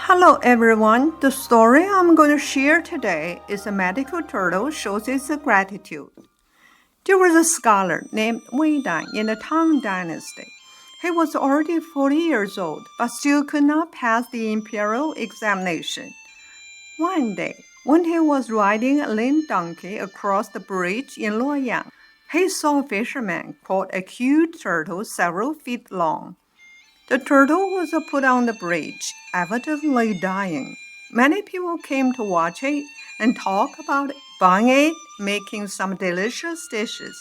Hello everyone, the story I'm going to share today is a medical turtle shows its gratitude. There was a scholar named Wei Dan in the Tang Dynasty. He was already 40 years old, but still could not pass the Imperial Examination. One day, when he was riding a lame donkey across the bridge in Luoyang, he saw a fisherman caught a huge turtle several feet long. The turtle was put on the bridge, evidently dying. Many people came to watch it and talk about buying it, making some delicious dishes.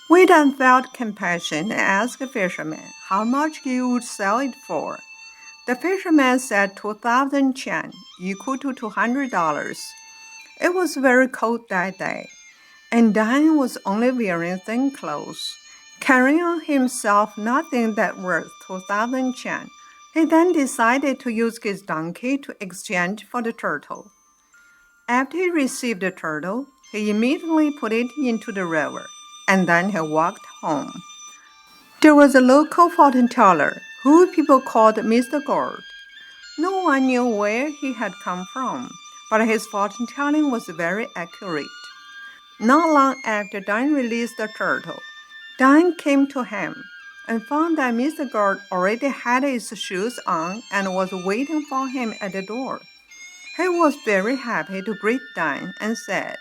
Wei Dan felt compassion and asked the fisherman how much he would sell it for. The fisherman said 2,000 qian, equal to $200. It was very cold that day, and Dan was only wearing thin clothes, carrying on himself nothing that worth 2,000 qian. He then decided to use his donkey to exchange for the turtle. After he received the turtle, he immediately put it into the river, and then he walked home. There was a local fortune teller who people called Mr. Gold. No one knew where he had come from, but his fortune telling was very accurate. Not long after Dan released the turtle, Dan came to him and found that Mr. Gold already had his shoes on and was waiting for him at the door. He was very happy to greet Dan and said,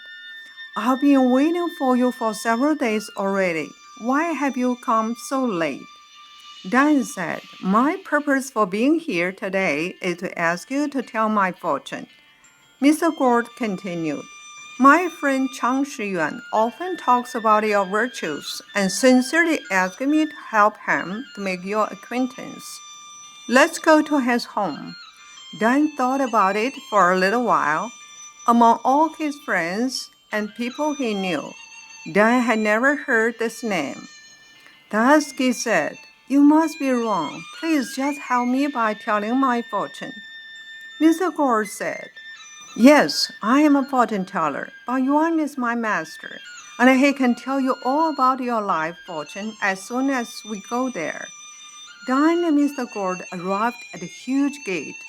"I've been waiting for you for several days already. Why have you come so late?" Dan said, "My purpose for being here today is to ask you to tell my fortune." Mr. Gold continued, "My friend Chang Shiyuan often talks about your virtues and sincerely asked me to help him to make your acquaintance. Let's go to his home." Dan thought about it for a little while. Among all his friends and people he knew, Dan had never heard this name. Thus he said, "You must be wrong. Please just help me by telling my fortune." Mr. Gold said, "Yes, I am a fortune teller, but Yuan is my master, and he can tell you all about your life fortune as soon as we go there." Dan and Mr. Gold arrived at a huge gate.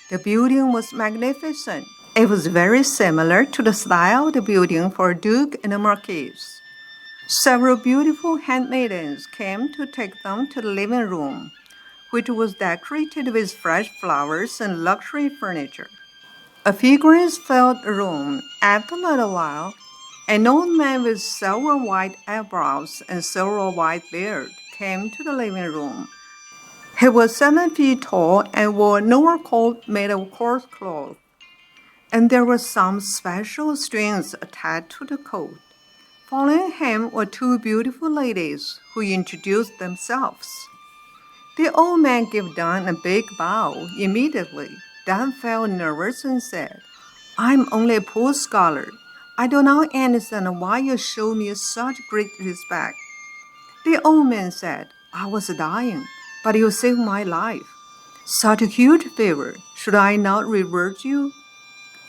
The building was magnificent. It was very similar to the style of the building for a duke and a marquis. Several beautiful handmaidens came to take them to the living room, which was decorated with fresh flowers and luxury furniture. A fragrance filled the room. After a little while, an old man with silver white eyebrows and silver white beard came to the living room. He was 7 feet tall and wore an overcoat made of coarse cloth, and there were some special strings attached to the coat. Following him were two beautiful ladies who introduced themselves. The old man gave Dan a big bow immediately. Dan felt nervous and said, "I'm only a poor scholar. I do not understand why you show me such great respect." The old man said, "I was dying, but you saved my life. Such a huge favor. Should I not reward you?"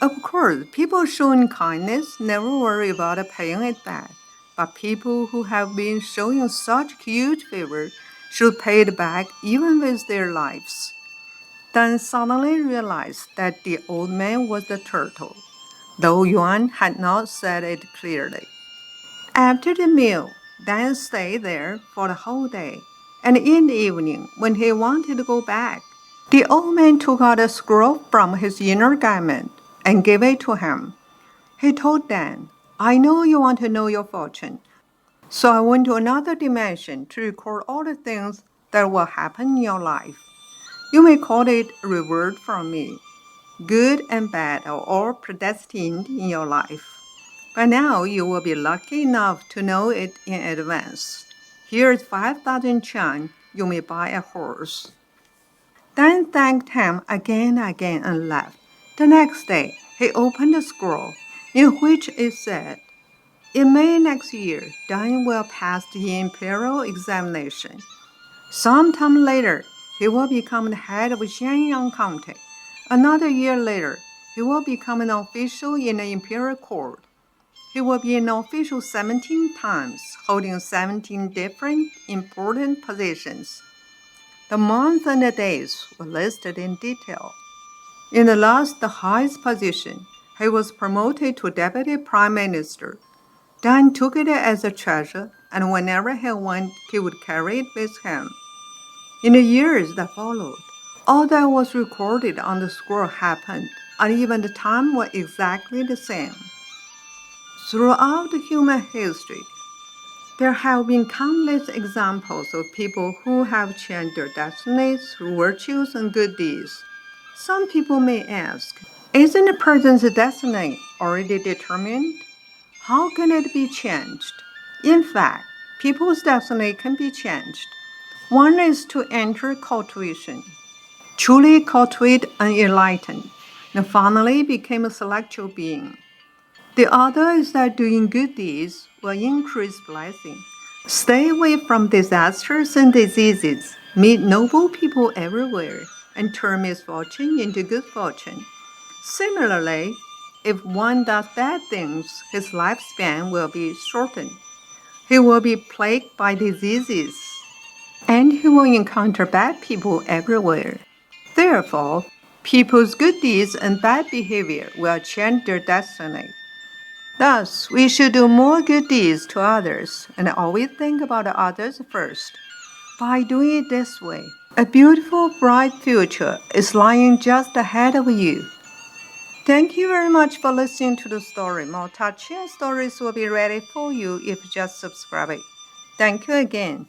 Of course, people showing kindness never worry about paying it back, but people who have been showing such huge favor should pay it back even with their lives. Dan suddenly realized that the old man was the turtle, though Yuan had not said it clearly. After the meal, Dan stayed there for the whole day, and in the evening, when he wanted to go back, the old man took out a scroll from his inner garment and gave it to him. He told Dan, "I know you want to know your fortune, so I went to another dimension to record all the things that will happen in your life. You may call it a reward from me. Good and bad are all predestined in your life. By now, you will be lucky enough to know it in advance. Here is 5,000 qian. You may buy a horse." Dan thanked him again and left. The next day, he opened the scroll, in which it said, "In May next year, Dan will pass the Imperial Examination. Sometime later, he will become the head of Qian County. Another year later, he will become an official in the Imperial Court. He will be an official 17 times, holding 17 different important positions." The months and the days were listed in detail. In the last, the highest position, he was promoted to Deputy Prime Minister. Dan took it as a treasure, and whenever he went, he would carry it with him. In the years that followed, all that was recorded on the scroll happened, and even the time was exactly the same. Throughout human history, there have been countless examples of people who have changed their destinies through virtues and good deeds. Some people may ask, isn't a person's destiny already determined? How can it be changed? In fact, people's destiny can be changed. One is to enter cultivation, truly cultivate and enlighten, and finally become a celestial being. The other is that doing good deeds will increase blessing. Stay away from disasters and diseases, meet noble people everywhere, and turn misfortune into good fortune. Similarly, if one does bad things, his lifespan will be shortened. He will be plagued by diseases, and he will encounter bad people everywhere. Therefore, people's good deeds and bad behavior will change their destiny. Thus, we should do more good deeds to others and always think about others first. By doing it this way, a beautiful, bright future is lying just ahead of you. Thank you very much for listening to the story. More touching stories will be ready for you if you just subscribe. Thank you again.